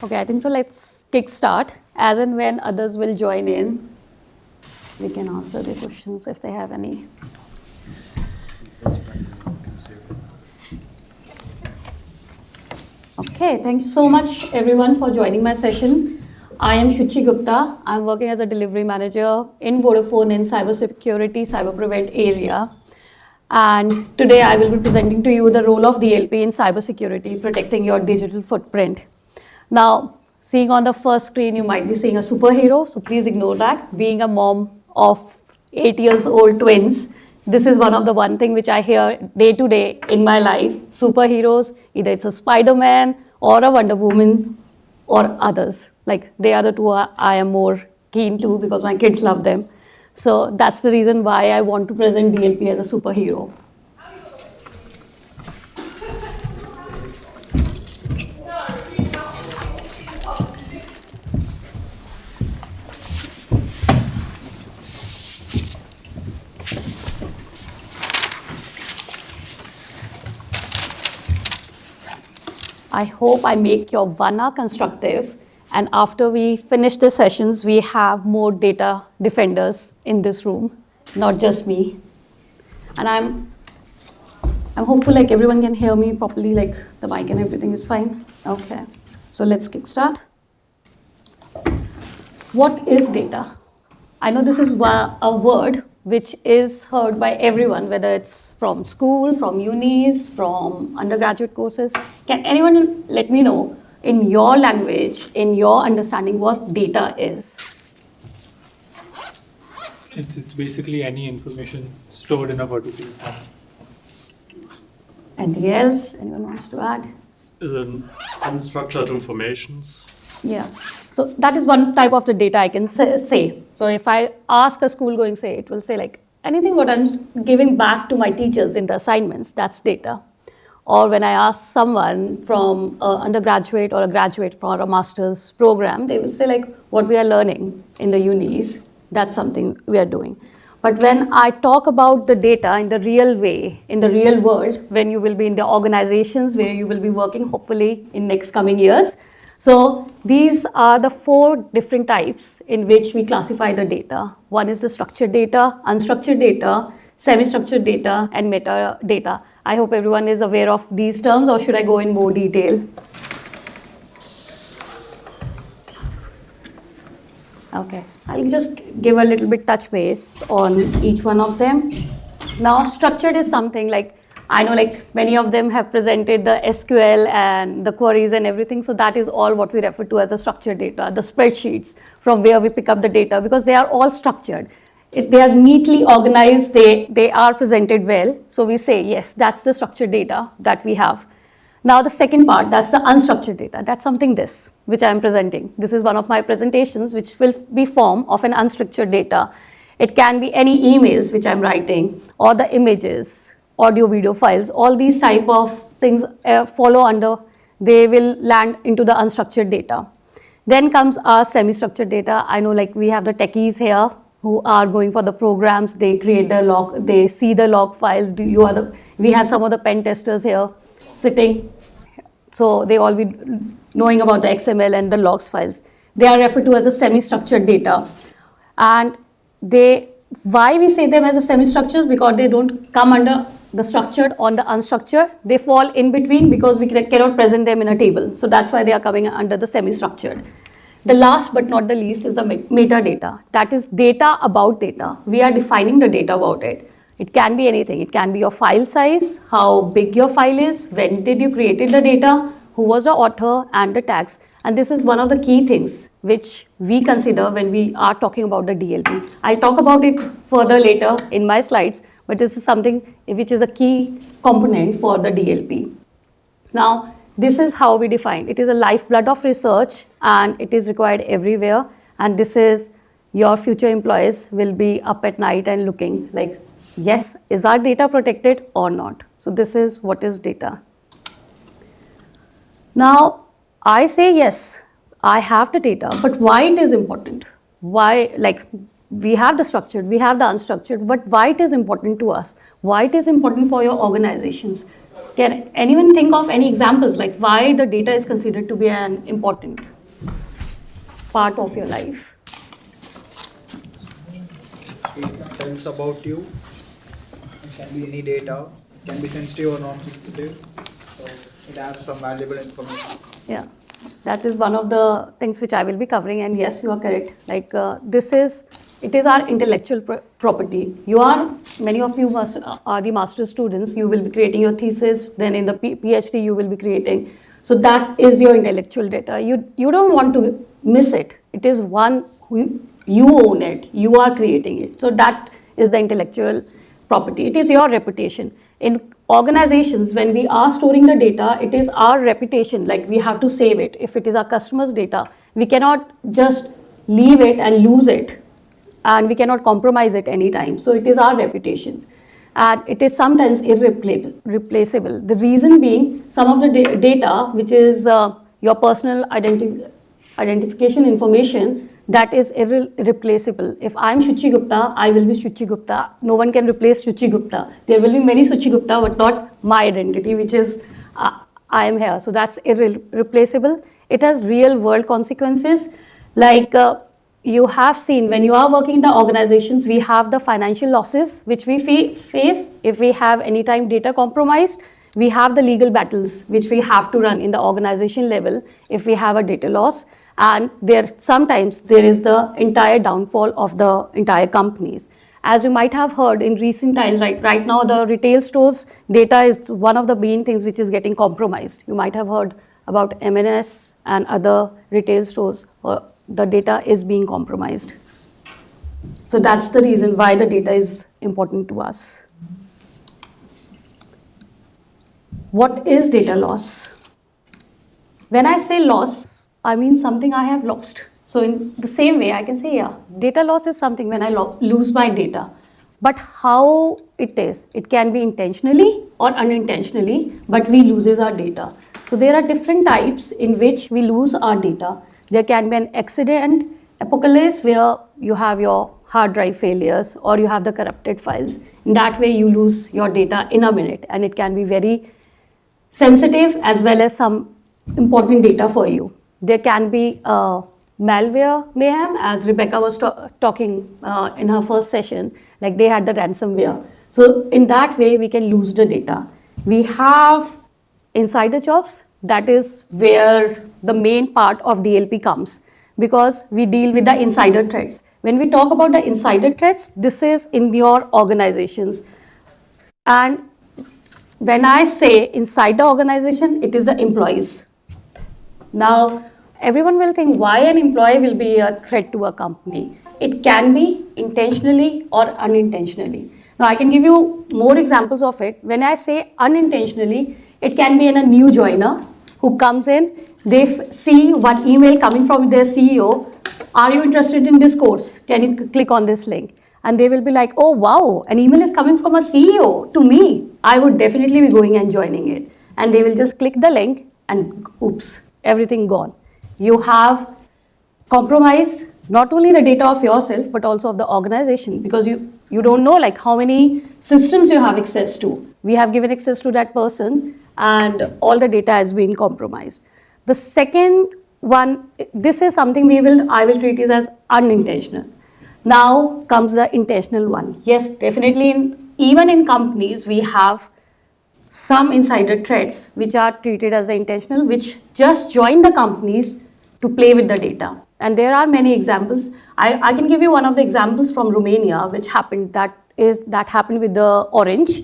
Okay, I think so. Let's kick start. As and when others will join in, we can answer the questions if they have any. Okay, thank you so much everyone for joining my session. I am Shuchi Gupta. I'm working as a delivery manager in Vodafone in cybersecurity, cyber prevent area. And today I will be presenting to you the role of DLP in cybersecurity, protecting your digital footprint. Now, seeing on the first screen, you might be seeing a superhero, so please ignore that. Being a mom of 8 years old twins, this is one of the one thing which I hear day to day in my life. Superheroes, either it's a Spider-Man or a Wonder Woman or others. Like they are the two I am more keen to because my kids love them. So that's the reason why I want to present DLP as a superhero. I hope I make your 1 hour constructive, and after we finish the sessions, we have more data defenders in this room, not just me. And I'm hopeful like everyone can hear me properly, like the mic and everything is fine. Okay, so let's kick start. What is data? I know this is a word which is heard by everyone, whether it's from school, from unis, from undergraduate courses. Can anyone let me know in your language, in your understanding, what data is? It's basically any information stored in a particular form. Anything else? Anyone wants to add? Unstructured informations. Yeah. So that is one type of the data I can say. So if I ask a school going say, it will say like anything what I'm giving back to my teachers in the assignments, that's data. Or when I ask someone from an undergraduate or a graduate for a master's program, they will say like what we are learning in the unis, that's something we are doing. But when I talk about the data in the real way, in the real world, when you will be in the organizations where you will be working hopefully in next coming years, so these are the 4 different types in which we classify the data. One is the structured data, unstructured data, semi-structured data, and metadata. I hope everyone is aware of these terms, or should I go in more detail? Okay, I'll just give a little bit touch base on each one of them. Now, structured is something like, I know like many of them have presented the SQL and the queries and everything. So that is all what we refer to as the structured data, the spreadsheets from where we pick up the data, because they are all structured. If they are neatly organized, they are presented well. So we say, yes, that's the structured data that we have. Now the second part, that's the unstructured data. That's something this, which I'm presenting. This is one of my presentations, which will be form of an unstructured data. It can be any emails which I'm writing, or the images, audio, video files, all these type of things follow under, they will land into the unstructured data. Then comes our semi-structured data. I know like we have the techies here who are going for the programs, they create the log, they see the log files, we have some of the pen testers here sitting. So they all be knowing about the XML and the logs files. They are referred to as the semi-structured data. And why we say them as a semi-structures? Because they don't come under the structured on the unstructured. They fall in between because we cannot present them in a table. So that's why they are coming under the semi-structured. The last but not the least is the metadata. That is data about data. We are defining the data about it. It can be anything. It can be your file size, how big your file is, when did you created the data, who was the author, and the tags. And this is one of the key things which we consider when we are talking about the DLP. I'll talk about it further later in my slides, but this is something which is a key component for the DLP. Now, this is how we define. It is a lifeblood of research and it is required everywhere. And this is your future employees will be up at night and looking like, yes, is our data protected or not? So this is what is data. Now, I say yes, I have the data, but why it is important? Why, like we have the structured, we have the unstructured, but why it is important to us? Why it is important for your organizations? Can anyone think of any examples like why the data is considered to be an important part of your life? Data tells about you. It can be any data. It can be sensitive or non-sensitive. So it has some valuable information. Yeah, that is one of the things which I will be covering. And yes, you are correct. Like it is our intellectual property. Many of you are the master students. You will be creating your thesis. Then in the PhD, you will be creating. So that is your intellectual data. You don't want to miss it. It is one who you own it. You are creating it. So that is the intellectual property. It is your reputation. In organizations, when we are storing the data, it is our reputation, like we have to save it. If it is our customers' data, we cannot just leave it and lose it, and we cannot compromise it anytime. So it is our reputation, and it is sometimes irreplaceable. The reason being, some of the data, which is your personal identification information, that is irreplaceable. If I'm Shuchi Gupta, I will be Shuchi Gupta. No one can replace Shuchi Gupta. There will be many Shuchi Gupta, but not my identity, which is I am here. So that's irreplaceable. It has real world consequences. Like you have seen, when you are working in the organizations, we have the financial losses which we face if we have anytime data compromised. We have the legal battles which we have to run in the organization level if we have a data loss. And sometimes there is the entire downfall of the entire companies. As you might have heard in recent times, right now the retail stores data is one of the main things which is getting compromised. You might have heard about M&S and other retail stores. The data is being compromised. So that's the reason why the data is important to us. What is data loss? When I say loss, I mean something I have lost. So in the same way, I can say, yeah, data loss is something when I lose my data. But how it is? It can be intentionally or unintentionally, but we loses our data. So there are different types in which we lose our data. There can be an accident, apocalypse, where you have your hard drive failures or you have the corrupted files. In that way, you lose your data in a minute, and it can be very sensitive as well as some important data for you. There can be malware mayhem, as Rebecca was talking in her first session, like they had the ransomware. So in that way, we can lose the data. We have insider jobs. That is where the main part of DLP comes, because we deal with the insider threats. When we talk about the insider threats, this is in your organizations. And when I say inside the organization, it is the employees. Now, everyone will think, why an employee will be a threat to a company? It can be intentionally or unintentionally. Now, I can give you more examples of it. When I say unintentionally, it can be in a new joiner who comes in, they see one email coming from their CEO, are you interested in this course? Can you click on this link? And they will be like, oh wow, an email is coming from a CEO to me. I would definitely be going and joining it. And they will just click the link and oops, everything gone. You have compromised not only the data of yourself, but also of the organization, because you don't know like how many systems you have access to. We have given access to that person and all the data has been compromised. The second one, this is something I will treat it as unintentional. Now comes the intentional one. Yes, definitely even in companies, we have some insider threats which are treated as the intentional, which just join the companies to play with the data. And there are many examples. I can give you one of the examples from Romania, which happened, that happened with the Orange.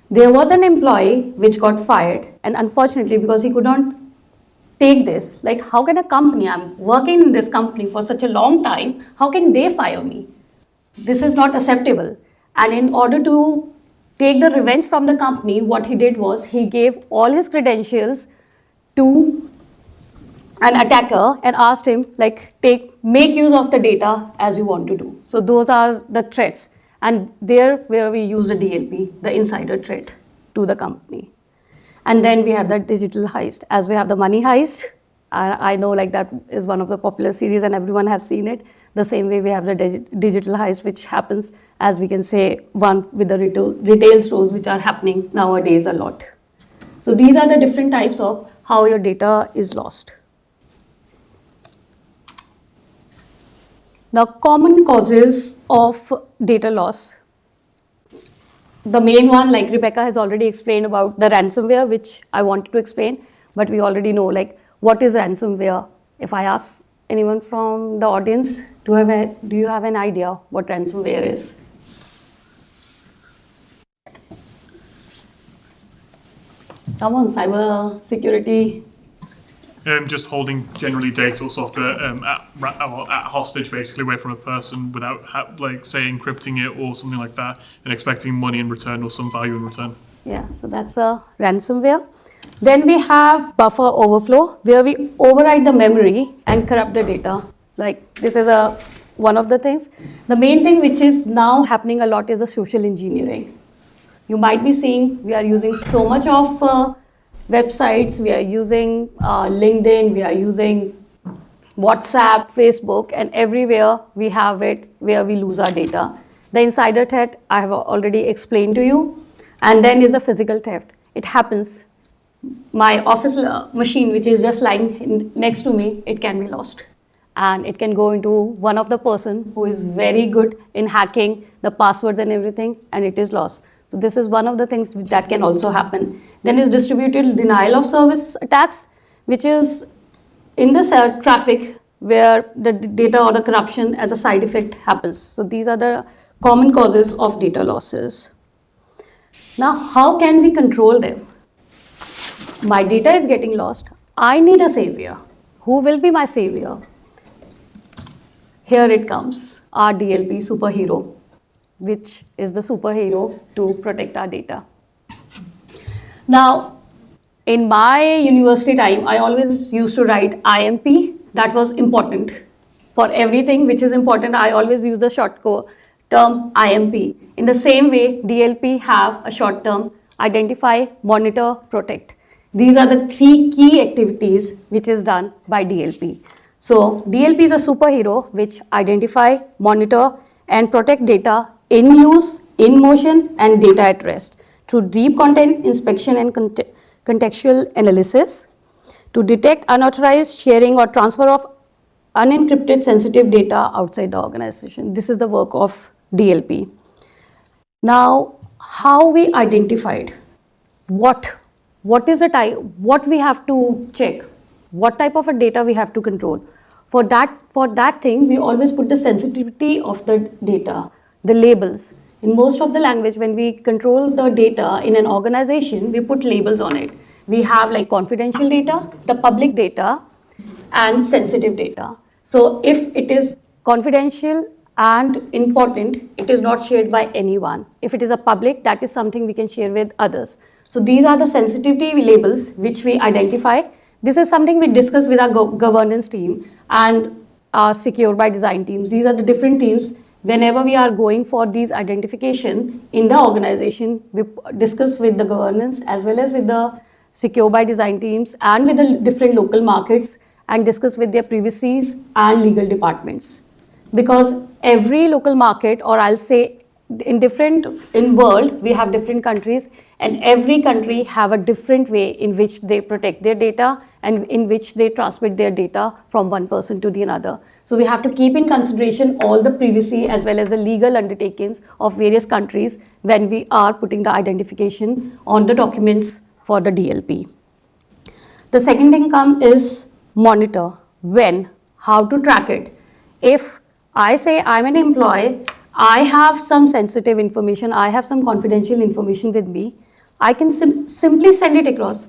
There was an employee which got fired, and unfortunately, because he could not take this, like how can a company, I'm working in this company for such a long time, how can they fire me? This is not acceptable. And in order to take the revenge from the company, what he did was he gave all his credentials to an attacker and asked him like make use of the data as you want to do. So those are the threats, and there where we use the DLP, the insider threat to the company. And then we have the digital heist. As we have the money heist, I know like that is one of the popular series and everyone have seen it. The same way we have the digital heist, which happens, as we can say, one with the retail stores, which are happening nowadays a lot. So these are the different types of how your data is lost. Now, common causes of data loss. The main one, like Rebecca has already explained about the ransomware, which I wanted to explain, but we already know, like, what is ransomware? If I ask anyone from the audience, do you have an idea what ransomware is? Come on, cyber security. Just holding generally data or software at hostage, basically, away from a person without, say, encrypting it or something like that, and expecting money in return or some value in return. Yeah, so that's a ransomware. Then we have buffer overflow, where we override the memory and corrupt the data. Like, this is one of the things. The main thing which is now happening a lot is the social engineering. You might be seeing we are using so much of websites, we are using LinkedIn, we are using WhatsApp, Facebook, and everywhere we have it where we lose our data. The insider threat I have already explained to you, and then is a physical theft. It happens. My office machine, which is just lying next to me, it can be lost. And it can go into one of the person who is very good in hacking the passwords and everything, and it is lost. So this is one of the things that can also happen. Then is distributed denial of service attacks, which is in the traffic where the data or the corruption as a side effect happens. So these are the common causes of data losses. Now, how can we control them? My data is getting lost. I need a savior. Who will be my savior? Here it comes, our DLP superhero, which is the superhero to protect our data. Now, in my university time, I always used to write IMP. That was important. For everything which is important, I always use the short term IMP. In the same way, DLP have a short term: identify, monitor, protect. These are the 3 key activities which is done by DLP. So DLP is a superhero which identify, monitor, and protect data in use, in motion, and data at rest through deep content inspection and contextual analysis, to detect unauthorized sharing or transfer of unencrypted sensitive data outside the organization. This is the work of DLP. Now, how we identified what is the type, what we have to check, what type of a data we have to control. For that thing, we always put the sensitivity of the data, the labels. In most of the language, when we control the data in an organization, we put labels on it. We have like confidential data, the public data, and sensitive data. So if it is confidential and important, it is not shared by anyone. If it is a public, that is something we can share with others. So these are the sensitivity labels which we identify. This is something we discuss with our governance team and our secure by design teams. These are the different teams. Whenever we are going for these identification in the organization, we discuss with the governance as well as with the secure by design teams and with the different local markets, and discuss with their privacies and legal departments. Because every local market, or I'll say in world, we have different countries, and every country have a different way in which they protect their data and in which they transmit their data from one person to the another. So we have to keep in consideration all the privacy as well as the legal undertakings of various countries when we are putting the identification on the documents for the DLP. The second thing is monitor. When, how to track it. If I say I'm an employee, I have some sensitive information, I have some confidential information with me, I can simply send it across.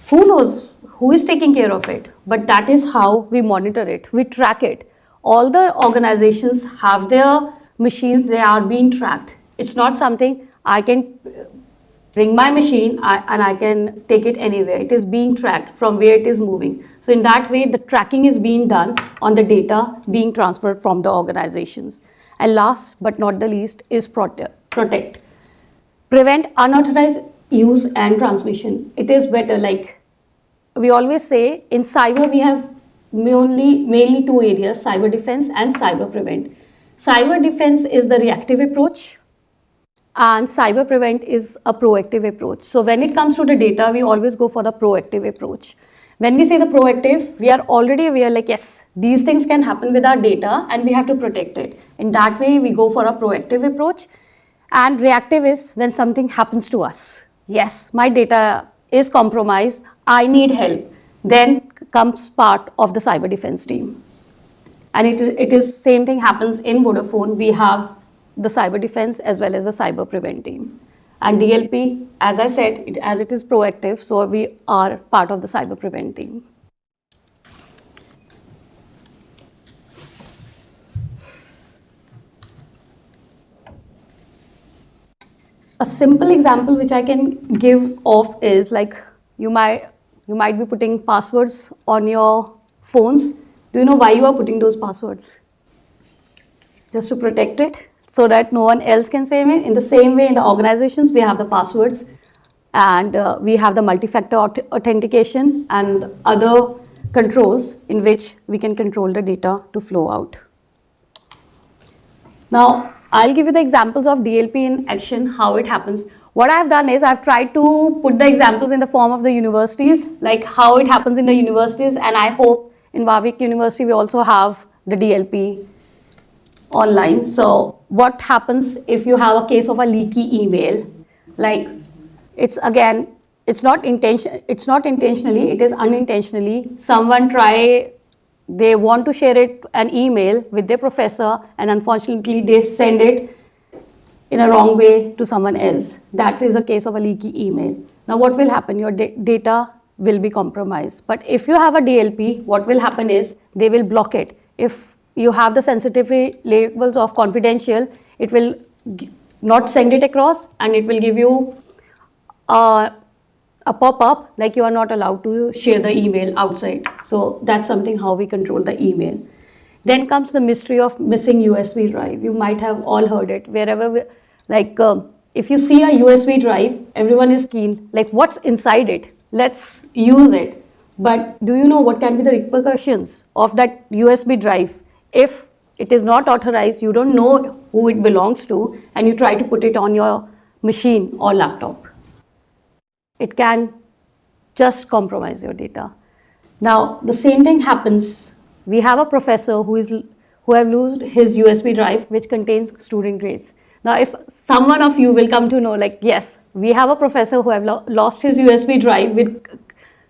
Who knows who is taking care of it? But that is how we monitor it, we track it. All the organizations have their machines, they are being tracked. It's not something I can bring my machine and I can take it anywhere. It is being tracked from where it is moving. So in that way, the tracking is being done on the data being transferred from the organizations. And last but not the least is protect. Prevent unauthorized use and transmission. It is better, like we always say, in cyber we have mainly 2 areas, cyber defense and cyber prevent. Cyber defense is the reactive approach, and cyber prevent is a proactive approach. So when it comes to the data, we always go for the proactive approach. When we say the proactive, we are already aware like, yes, these things can happen with our data and we have to protect it. In that way, we go for a proactive approach. And reactive is when something happens to us. Yes, my data is compromised, I need help. Then comes part of the cyber defense team. And it is same thing happens in Vodafone. We have the cyber defense as well as the cyber prevent team. And DLP, as I said, as it is proactive, so we are part of the cyber prevent team. A simple example which I can give of is like you might be putting passwords on your phones. Do you know why you are putting those passwords? Just to protect it so that no one else can say it. In the same way, in the organizations, we have the passwords and we have the multi-factor authentication and other controls in which we can control the data to flow out. Now, I'll give you the examples of DLP in action, how it happens. What I've done is I've tried to put the examples in the form of the universities, like how it happens in the universities, and I hope in Warwick University we also have the DLP online. So what happens if you have a case of a leaky email? Like it's not intentionally, it is unintentionally. Someone they want to share an email with their professor and unfortunately they send it in a wrong way to someone else. That is a case of a leaky email. Now what will happen? Your data will be compromised. But if you have a DLP, what will happen is they will block it. If you have the sensitivity labels of confidential, it will not send it across and it will give you a pop-up like you are not allowed to share the email outside. So that's something how we control the email. Then comes the mystery of missing USB drive. You might have all heard it. If you see a USB drive, everyone is keen, like what's inside it? Let's use it. But do you know what can be the repercussions of that USB drive? If it is not authorized, you don't know who it belongs to, and you try to put it on your machine or laptop. It can just compromise your data. Now, the same thing happens. We have a professor who have lost his USB drive which contains student grades. Now, if someone of you will come to know, like, yes, we have a professor who have lost his USB drive with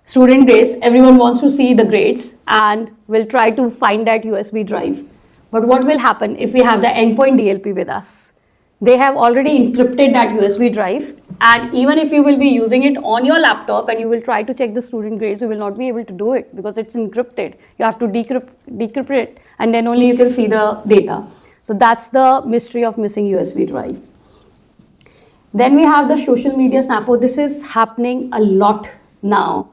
student grades, everyone wants to see the grades and will try to find that USB drive. But what will happen if we have the endpoint DLP with us? They have already encrypted that USB drive, and even if you will be using it on your laptop and you will try to check the student grades, you will not be able to do it because it's encrypted. You have to decrypt it and then only you can see the data. So that's the mystery of missing USB drive. Then we have the social media snafu. This is happening a lot now.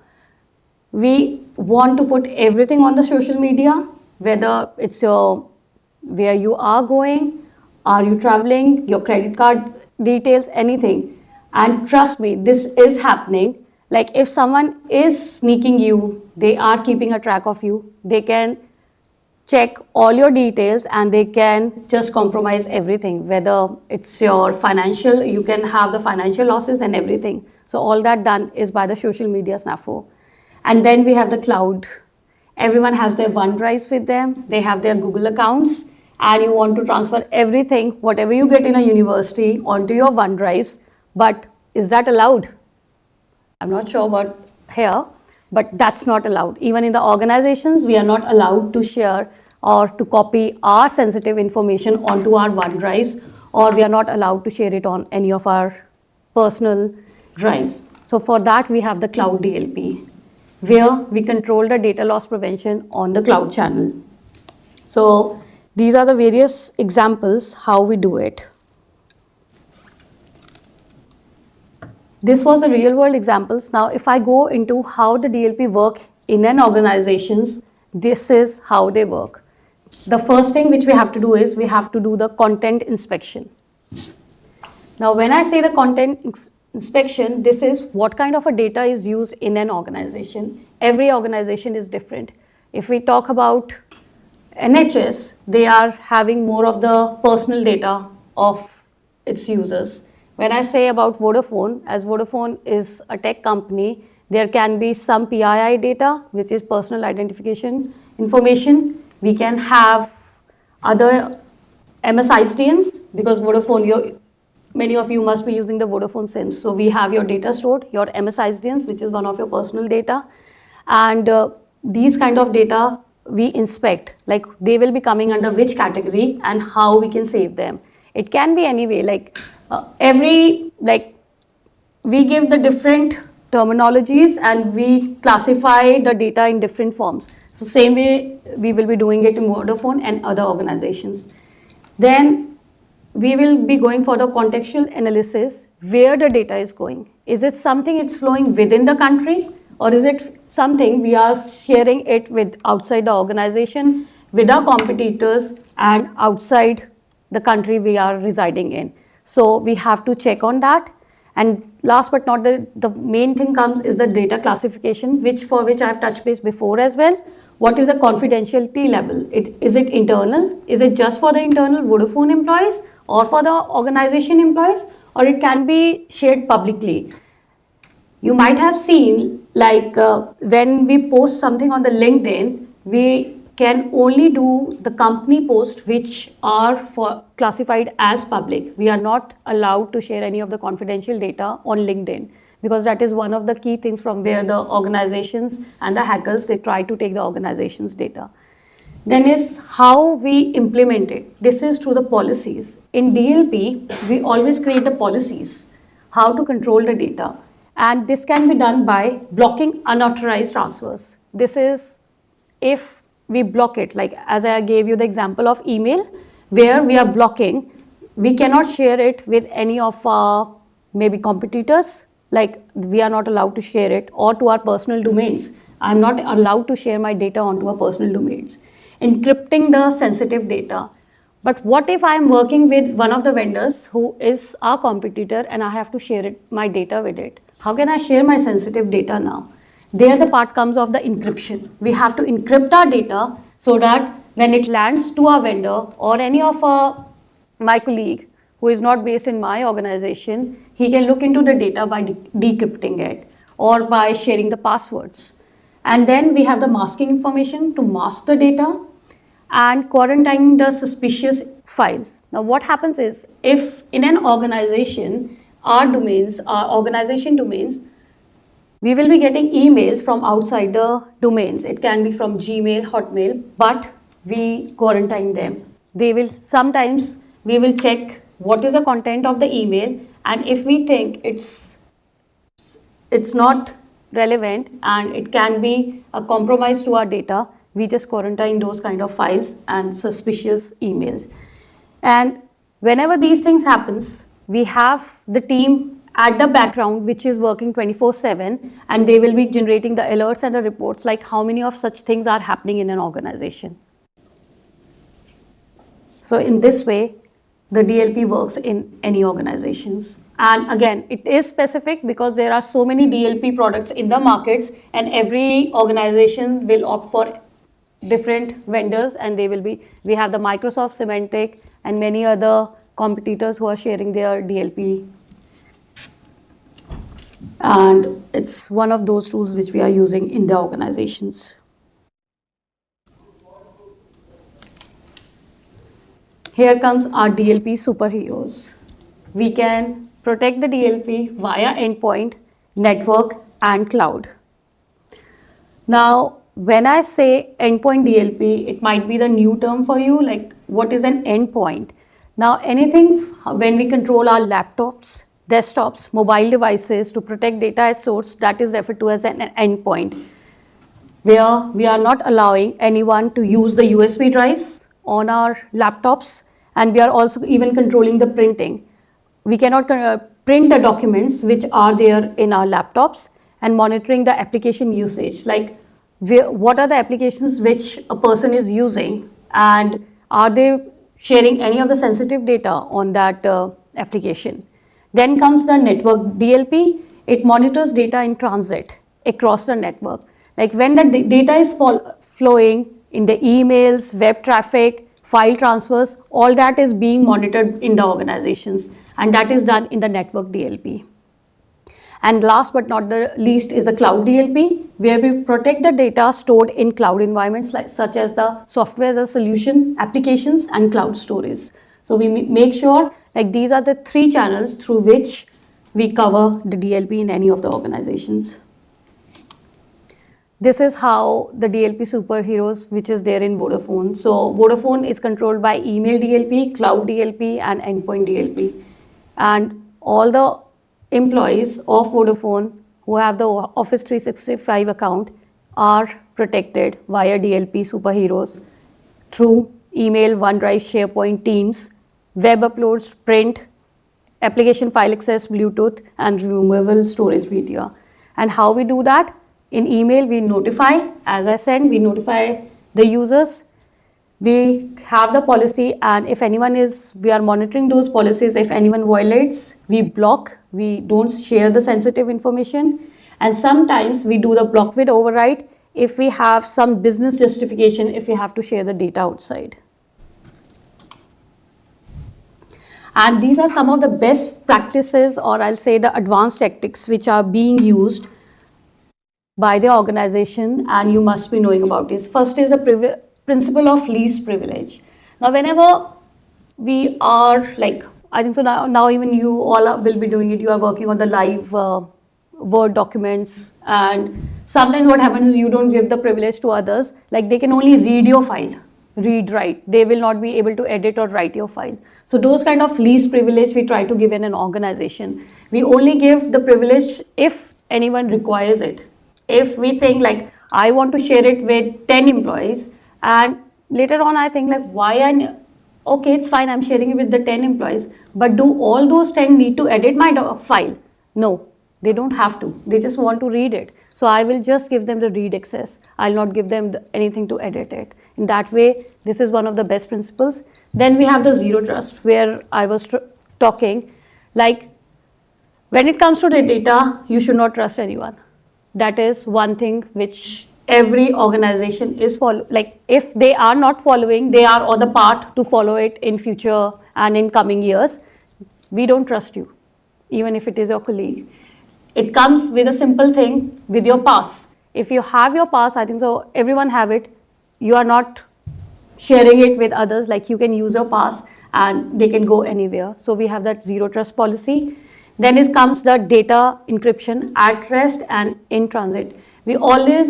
We want to put everything on the social media, whether it's where you are going, are you traveling, your credit card details, anything. And trust me, this is happening. Like if someone is sneaking you, they are keeping a track of you, they can check all your details and they can just compromise everything, whether it's your financial, you can have the financial losses and everything. So all that done is by the social media snafu. And then we have the cloud. Everyone has their OneDrives with them, they have their Google accounts, and you want to transfer everything, whatever you get in a university, onto your OneDrives. But is that allowed? I'm not sure about here, but that's not allowed. Even in the organizations, we are not allowed to share or to copy our sensitive information onto our OneDrives, or we are not allowed to share it on any of our personal drives. So for that, we have the cloud DLP, where we control the data loss prevention on the cloud channel. So these are the various examples how we do it. This was the real world examples. Now, if I go into how the DLP work in an organizations, this is how they work. The first thing which we have to do is we have to do the content inspection. Now, when I say the content inspection, this is what kind of a data is used in an organization. Every organization is different. If we talk about NHS, they are having more of the personal data of its users. When I say about Vodafone, as Vodafone is a tech company, there can be some PII data, which is personal identification information. We can have other MSISDNs, because Vodafone, many of you must be using the Vodafone SIMs. So we have your data stored, your MSISDNs, which is one of your personal data. And these kind of data we inspect, like they will be coming under which category and how we can save them. It can be any way, like we give the different terminologies and we classify the data in different forms. So same way we will be doing it in Vodafone and other organizations. Then we will be going for the contextual analysis, where the data is going. Is it something it's flowing within the country, or is it something we are sharing it with outside the organization, with our competitors and outside the country we are residing in. So we have to check on that. And last but not the main thing comes is the data classification, for which I have touched base before as well. What is the confidentiality level? Is it internal? Is it just for the internal Vodafone employees or for the organization employees, or it can be shared publicly? You might have seen, like when we post something on the LinkedIn, we can only do the company posts which are classified as public. We are not allowed to share any of the confidential data on LinkedIn, because that is one of the key things from where the organizations and the hackers, they try to take the organization's data. Then is how we implement it. This is through the policies. In DLP, we always create the policies, how to control the data. And this can be done by blocking unauthorized transfers. This is if we block it, like as I gave you the example of email, where we are blocking, we cannot share it with any of our maybe competitors, like we are not allowed to share it, or to our personal domains. I'm not allowed to share my data onto our personal domains. Encrypting the sensitive data. But what if I'm working with one of the vendors who is our competitor and I have to share my data with it? How can I share my sensitive data now? There the part comes of the encryption. We have to encrypt our data so that when it lands to our vendor or any of my colleague who is not based in my organization, he can look into the data by decrypting it or by sharing the passwords. And then we have the masking information to mask the data and quarantining the suspicious files. Now what happens is, if in an organization, our organization domains, we will be getting emails from outside the domains. It can be from Gmail, Hotmail, but we quarantine them. Sometimes we will check what is the content of the email, and if we think it's not relevant and it can be a compromise to our data, we just quarantine those kind of files and suspicious emails. And whenever these things happens, we have the team at the background which is working 24/7, and they will be generating the alerts and the reports, like how many of such things are happening in an organization. So in this way, the DLP works in any organizations. And again, it is specific because there are so many DLP products in the markets, and every organization will opt for different vendors, and we have the Microsoft Symantec and many other competitors who are sharing their DLP. And it's one of those tools which we are using in the organizations. Here comes our DLP superheroes. We can protect the DLP via endpoint, network, and cloud. Now, when I say endpoint DLP, it might be the new term for you, like what is an endpoint? Now, anything when we control our laptops, desktops, mobile devices to protect data at source, that is referred to as an endpoint, where we are not allowing anyone to use the USB drives on our laptops, and we are also even controlling the printing. We cannot print the documents which are there in our laptops, and monitoring the application usage, like what are the applications which a person is using, and are they sharing any of the sensitive data on that application. Then comes the network DLP. It monitors data in transit across the network. Like when the data is flowing in the emails, web traffic, file transfers, all that is being monitored in the organizations. and that is done in the network DLP. And last but not the least is the cloud DLP, where we protect the data stored in cloud environments such as the software as a solution, applications, and cloud storage. So we make sure like these are the 3 channels through which we cover the DLP in any of the organizations. This is how the DLP superheroes, which is there in Vodafone. So Vodafone is controlled by email DLP, cloud DLP, and endpoint DLP. And all the employees of Vodafone who have the Office 365 account are protected via DLP superheroes through email, OneDrive, SharePoint, Teams, web uploads, print, application file access, Bluetooth, and removable storage media. And how we do that? In email, we notify, as I said, we notify the users. We have the policy, and if anyone we are monitoring those policies. If anyone violates, we block, we don't share the sensitive information. And sometimes we do the block with override if we have some business justification, if we have to share the data outside. And these are some of the best practices, or I'll say the advanced tactics, which are being used by the organization, and you must be knowing about this. First is the principle of least privilege. Now, whenever we are I think so now even you all will be doing it, you are working on the live Word documents, and sometimes what happens is you don't give the privilege to others, like they can only read your file, write. They will not be able to edit or write your file. So those kind of least privilege we try to give in an organization. We only give the privilege if anyone requires it. If we think I want to share it with 10 employees, and later on I think okay, it's fine, I'm sharing it with the 10 employees, but do all those 10 need to edit my file? No, they don't have to. They just want to read it. So I will just give them the read access. I'll not give them anything to edit it. In that way, this is one of the best principles. Then we have the zero trust, where I was talking, when it comes to the data, you should not trust anyone. That is one thing which every organization is if they are not following, they are on the path to follow it in future and in coming years. We don't trust you, even if it is your colleague. It comes with a simple thing, with your pass. If you have your pass, I think so everyone have it, you are not sharing it with others, you can use your pass and they can go anywhere. So we have that zero trust policy. Then comes the data encryption at rest and in transit. We always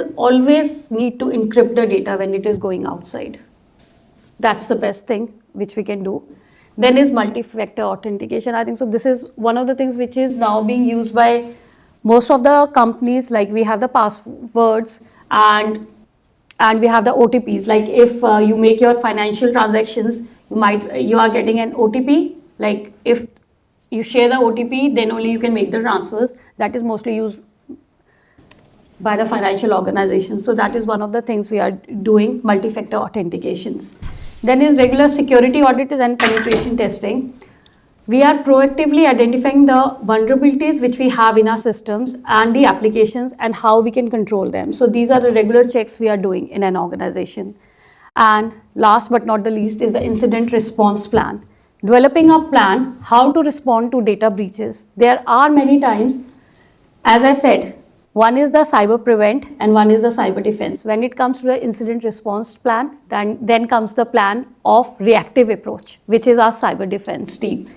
need to encrypt the data when it is going outside. That's the best thing which we can do. Then is multi-factor authentication. I think so this is one of the things which is now being used by most of the companies. We have the passwords and we have the OTPs. If you make your financial transactions, you are getting an OTP. If you share the OTP, then only you can make the transfers. That is mostly used by the financial organizations. So that is one of the things we are doing, multi-factor authentications. Then is regular security audits and penetration testing. We are proactively identifying the vulnerabilities which we have in our systems and the applications and how we can control them. So these are the regular checks we are doing in an organization. And last but not the least is the incident response plan. Developing a plan how to respond to data breaches. There are many times, as I said, one is the cyber prevent and one is the cyber defense. When it comes to the incident response plan, then comes the plan of reactive approach, which is our cyber defense team,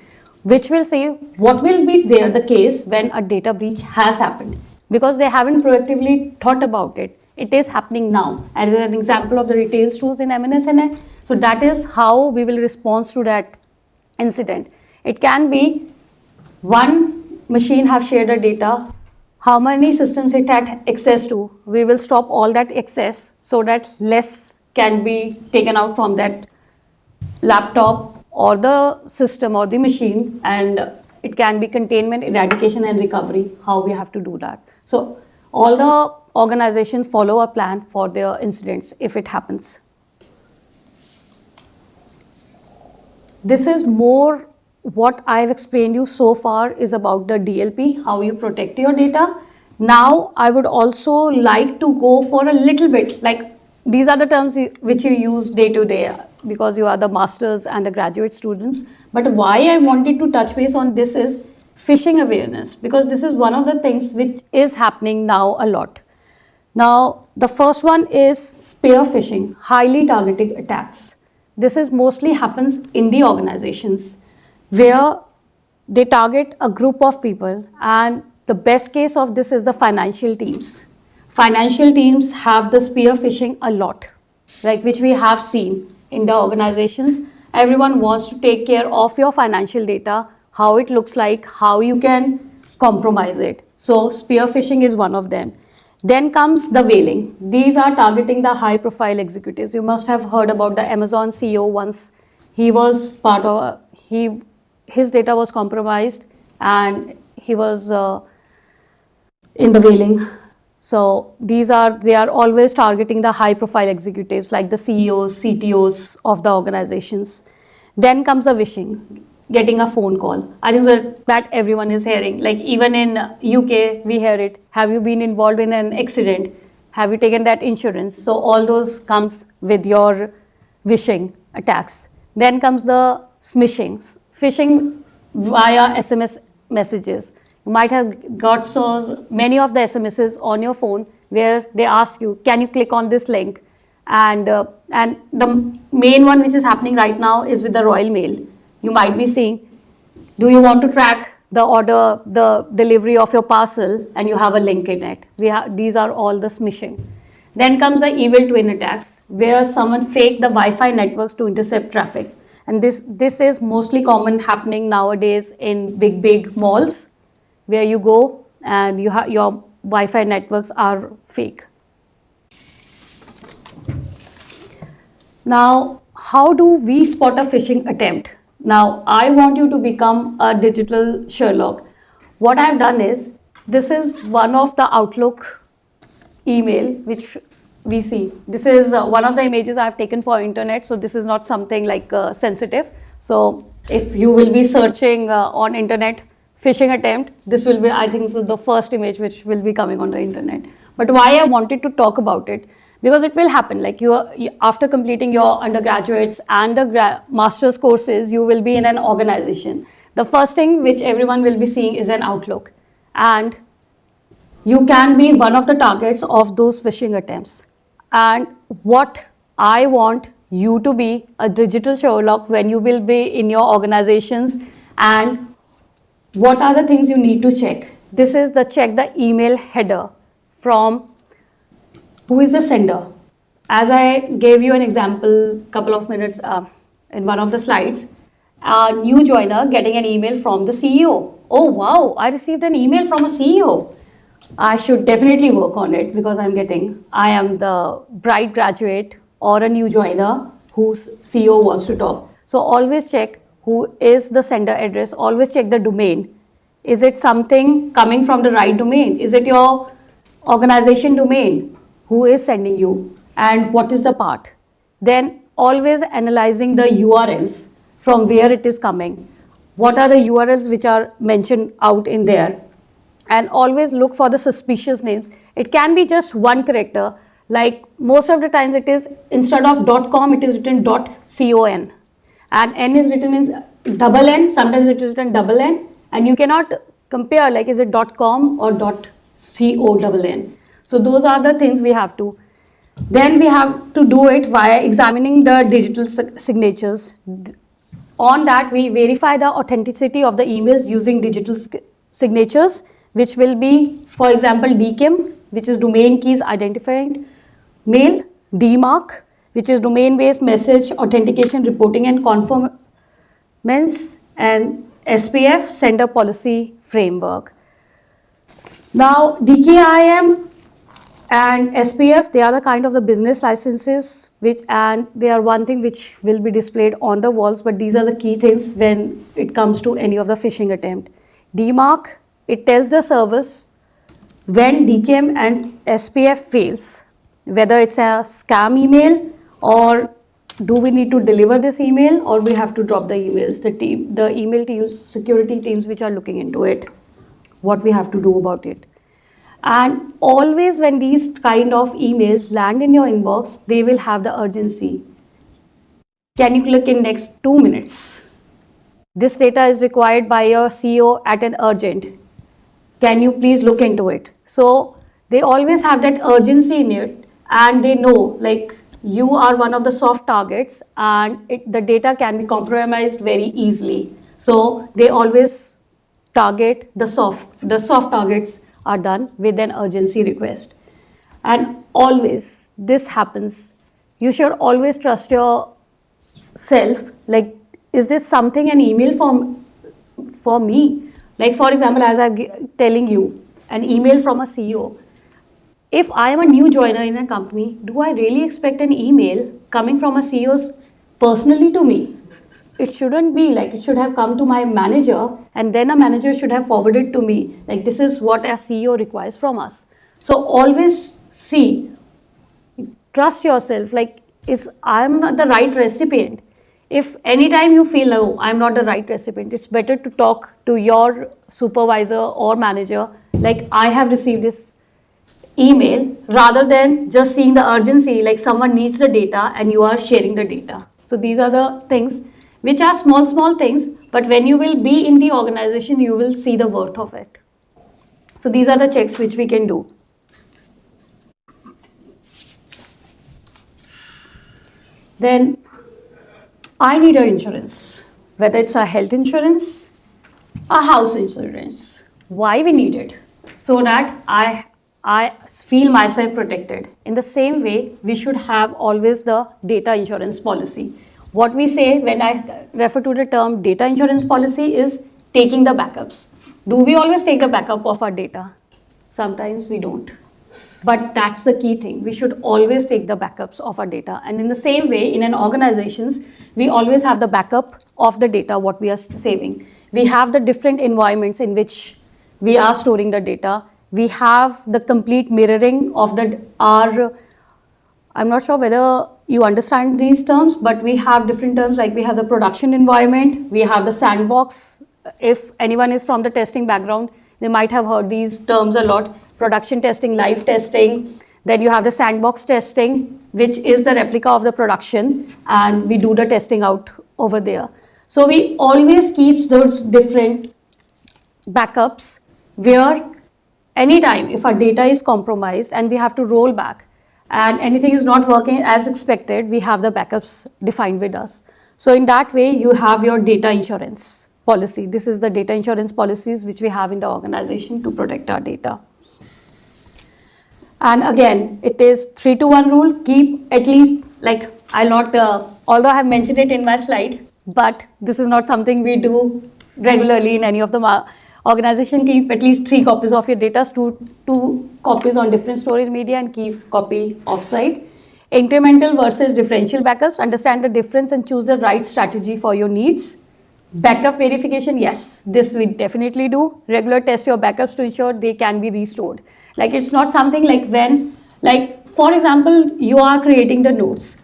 which will say what will be the case when a data breach has happened, because they haven't proactively thought about it. It is happening now. As an example of the retail stores in MNSNA. So that is how we will respond to that incident. It can be one machine have shared the data, how many systems it had access to. We will stop all that access so that less can be taken out from that laptop or the system or the machine, and it can be containment, eradication and recovery, how we have to do that. So all the organizations follow a plan for their incidents if it happens. This is more what I've explained you so far is about the DLP, how you protect your data. Now I would also like to go for a little bit, these are the terms which you use day to day because you are the masters and the graduate students. But why I wanted to touch base on this is phishing awareness, because this is one of the things which is happening now a lot. Now, the first one is spear phishing, highly targeted attacks. This is mostly happens in the organizations where they target a group of people, and the best case of this is the financial teams. Financial teams have the spear phishing a lot, like which we have seen in the organizations. Everyone wants to take care of your financial data, how it looks like, how you can compromise it. So spear phishing is one of them. Then comes the whaling. These are targeting the high profile executives. You must have heard about the Amazon CEO once. He was part of, his data was compromised and he was in the whaling. So they are always targeting the high profile executives like the CEOs, CTOs of the organizations. Then comes the wishing, getting a phone call. I think that everyone is hearing, like even in UK we hear it. Have you been involved in an accident? Have you taken that insurance? So all those comes with your wishing attacks. Then comes the smishing, phishing via SMS messages. You might have got so many of the SMSs on your phone where they ask you, can you click on this link? And the main one which is happening right now is with the Royal Mail. You might be seeing, do you want to track the order, the delivery of your parcel, and you have a link in it. These are all the smishing. Then comes the evil twin attacks, where someone faked the Wi-Fi networks to intercept traffic. And this is mostly common happening nowadays in big malls, where you go and your Wi-Fi networks are fake. Now, how do we spot a phishing attempt? Now, I want you to become a digital Sherlock. What I've done is, this is one of the Outlook email which we see. This is one of the images I've taken for internet, so this is not something like sensitive. So if you will be searching on internet phishing attempt, this will be, I think, so the first image which will be coming on the internet. But why I wanted to talk about it, because it will happen, like after completing your undergraduates and the master's courses, you will be in an organization. The first thing which everyone will be seeing is an Outlook, and you can be one of the targets of those phishing attempts. And what I want you to be a digital Sherlock when you will be in your organizations. And what are the things you need to check? This is check the email header from who is the sender. As I gave you an example couple of minutes in one of the slides, a new joiner getting an email from the CEO. Oh wow, I received an email from a CEO. I should definitely work on it because I am the bright graduate or a new joiner whose CEO wants to talk. So always check who is the sender address, always check the domain. Is it something coming from the right domain? Is it your organization domain? Who is sending you? And what is the part? Then always analyzing the URLs from where it is coming. What are the URLs which are mentioned out in there? And always look for the suspicious names. It can be just one character. Like most of the times it is, instead of .com, it is written .con. And N is written as double N, sometimes it is written double N. And you cannot compare, like, is it .com or .con. So those are the things we have to. Then we have to do it via examining the digital signatures. On that, we verify the authenticity of the emails using digital signatures, which will be, for example, DKIM, which is domain keys identifying mail, DMARC, which is domain-based message authentication reporting and conformance, and SPF, sender policy framework. Now, DKIM and SPF, they are the kind of the business licenses and they are one thing which will be displayed on the walls, but these are the key things when it comes to any of the phishing attempt. DMARC, it tells the service when DKIM and SPF fails, whether it's a scam email or do we need to deliver this email or we have to drop the emails. The email teams, security teams which are looking into it, what we have to do about it. And always when these kind of emails land in your inbox, they will have the urgency. Can you click in next 2 minutes? This data is required by your CEO at an urgent. Can you please look into it? So they always have that urgency in it, and they know like you are one of the soft targets, and the data can be compromised very easily. So they always target the soft targets are done with an urgency request. And always this happens. You should always trust yourself. Like, is this something an email for me? Like, for example, as I'm telling you, an email from a CEO. If I am a new joiner in a company, do I really expect an email coming from a CEO personally to me? It shouldn't be like, it should have come to my manager, and then a manager should have forwarded to me. Like, this is what a CEO requires from us. So always trust yourself. Like, I'm not the right recipient. If anytime you feel, no, I'm not the right recipient, it's better to talk to your supervisor or manager, like, I have received this email, rather than just seeing the urgency, like someone needs the data and you are sharing the data. So these are the things which are small things, but when you will be in the organization, you will see the worth of it. So these are the checks which we can do. Then I need an insurance, whether it's a health insurance, a house insurance. Why we need it? So that I feel myself protected. In the same way, we should have always the data insurance policy. What we say when I refer to the term data insurance policy is taking the backups. Do we always take the backup of our data? Sometimes we don't. But that's the key thing. We should always take the backups of our data. And in the same way, in an organizations, we always have the backup of the data, what we are saving. We have the different environments in which we are storing the data. We have the complete mirroring of I'm not sure whether you understand these terms, but we have different terms, like we have the production environment, we have the sandbox. If anyone is from the testing background, they might have heard these terms a lot. Production testing, live testing. Then you have the sandbox testing, which is the replica of the production, and we do the testing out over there. So we always keep those different backups where anytime if our data is compromised and we have to roll back and anything is not working as expected, we have the backups defined with us. So in that way, you have your data insurance policy. This is the data insurance policies which we have in the organization to protect our data. And again, it is 3-to-1 rule. Keep at least, like, I'll not, although I have mentioned it in my slide, but this is not something we do regularly in any of the organization. Keep at least 3 copies of your data, 2 copies on different storage media, and keep copy offsite. Incremental versus differential backups. Understand the difference and choose the right strategy for your needs. Backup verification, yes, this we definitely do. Regular test your backups to ensure they can be restored. Like, it's not something like when, like, for example, you are creating the notes.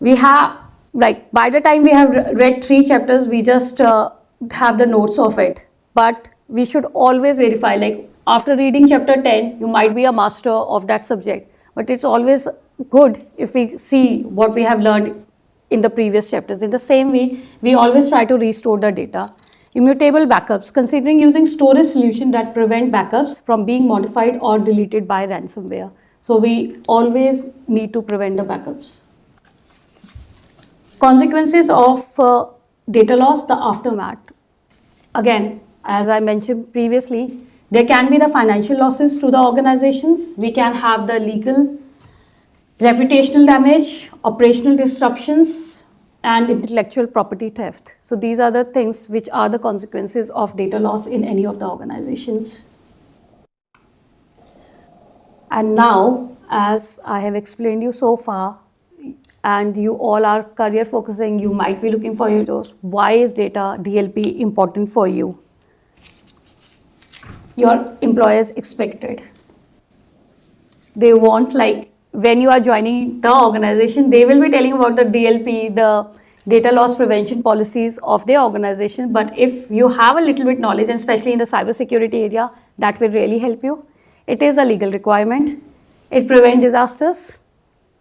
We have, like, by the time we have read 3 chapters, we just have the notes of it. But we should always verify, like, after reading chapter 10, you might be a master of that subject. But it's always good if we see what we have learned in the previous chapters. In the same way, we always try to restore the data. Immutable backups, considering using storage solutions that prevent backups from being modified or deleted by ransomware. So we always need to prevent the backups. Consequences of data loss, the aftermath. Again, as I mentioned previously, there can be the financial losses to the organizations. We can have the legal, reputational damage, operational disruptions, and intellectual property theft. So these are the things which are the consequences of data loss in any of the organizations. And now, as I have explained you so far, and you all are career focusing, you might be looking for your jobs. Why is data DLP important for you? Your employers expect it. They want, like, when you are joining the organization, they will be telling about the DLP, the data loss prevention policies of their organization. But if you have a little bit knowledge, and especially in the cybersecurity area, that will really help you. It is a legal requirement. It prevents disasters.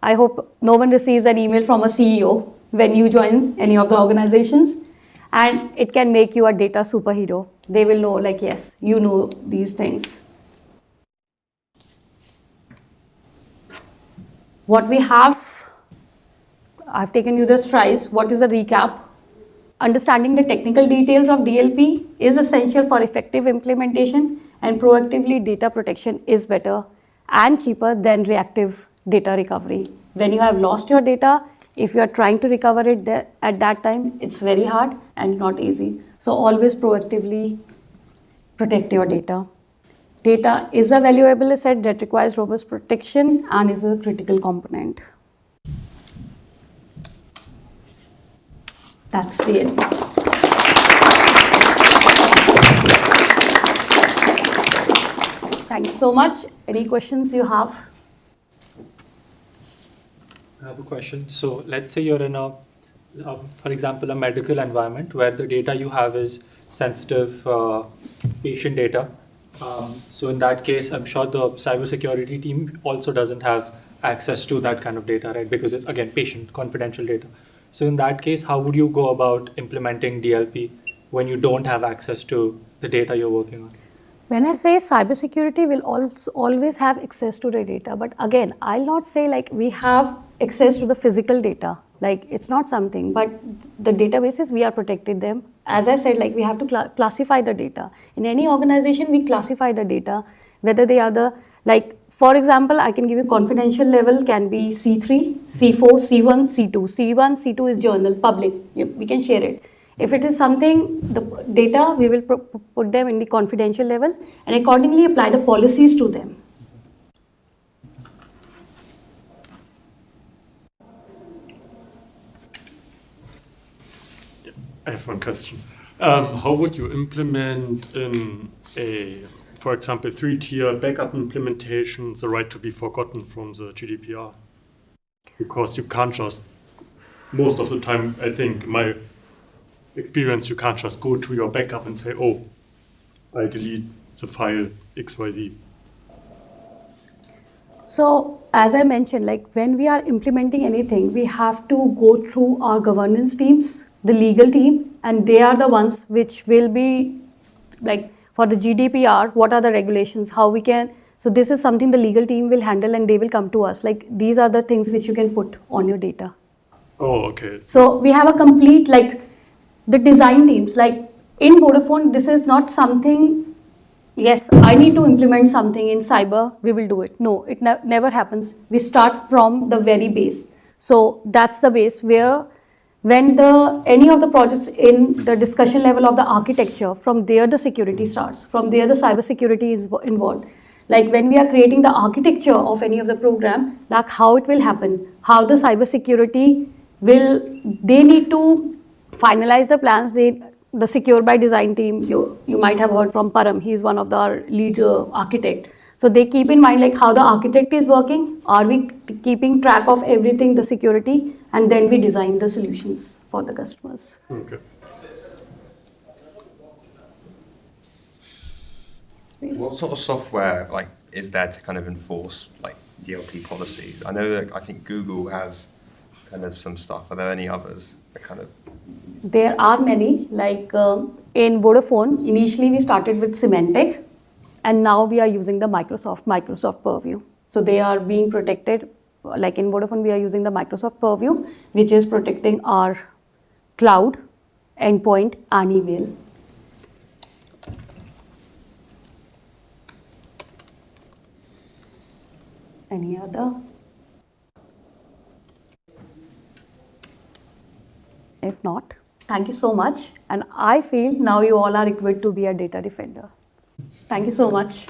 I hope no one receives an email from a CEO when you join any of the organizations. And it can make you a data superhero. They will know, like, yes, you know these things. What we have, I've taken you this thrice. What is a recap? Understanding the technical details of DLP is essential for effective implementation, and proactively data protection is better and cheaper than reactive data recovery. When you have lost your data, if you are trying to recover it at that time, it's very hard and not easy. So always proactively protect your data. Data is a valuable asset that requires robust protection and is a critical component. That's the end. Thank you so much. Any questions you have? I have a question. So let's say you're in for example, a medical environment where the data you have is sensitive patient data. So in that case, I'm sure the cybersecurity team also doesn't have access to that kind of data, right? Because it's, again, patient confidential data. So in that case, how would you go about implementing DLP when you don't have access to the data you're working on? When I say cybersecurity will also always have access to the data, but again, I'll not say like we have access to the physical data. Like it's not something, but the databases, we are protected them. As I said, like we have to classify the data. In any organization, we classify the data, whether they are the, like for example, I can give you confidential level can be C3, C4, C1, C2. C1, C2 is journal, public, we can share it. If it is something, the data, we will put them in the confidential level and accordingly apply the policies to them. I have one question. How would you implement in a, for example, 3-tier backup implementation, the right to be forgotten from the GDPR? Because you can't just, most of the time, I think, my experience, you can't just go to your backup and say, oh, I delete the file XYZ. So as I mentioned, like when we are implementing anything, we have to go through our governance teams, the legal team, and they are the ones which will be like for the GDPR, what are the regulations, how we can, so this is something the legal team will handle and they will come to us. Like these are the things which you can put on your data. Oh, okay. So we have a complete, like the design teams, like in Vodafone, this is not something, yes, I need to implement something in cyber, we will do it. No, it never happens. We start from the very base. So that's the base where when any of the projects in the discussion level of the architecture, from there the security starts, from there the cyber security is involved. Like when we are creating the architecture of any of the program, like how it will happen, how the cyber security will, they need to finalize the plans. The secure by design team, you might have heard from Param, he is one of our lead architect. So they keep in mind like how the architect is working, are we keeping track of everything, the security, and then we design the solutions for the customers. Okay. What sort of software like is there to kind of enforce like DLP policies? I know that I think Google has kind of some stuff. Are there any others that kind of? There are many, like in Vodafone, initially we started with Symantec, and now we are using the Microsoft Purview. So they are being protected, like in Vodafone we are using the Microsoft Purview, which is protecting our cloud, endpoint and email. Any other? If not, thank you so much. And I feel now you all are equipped to be a data defender. Thank you so much.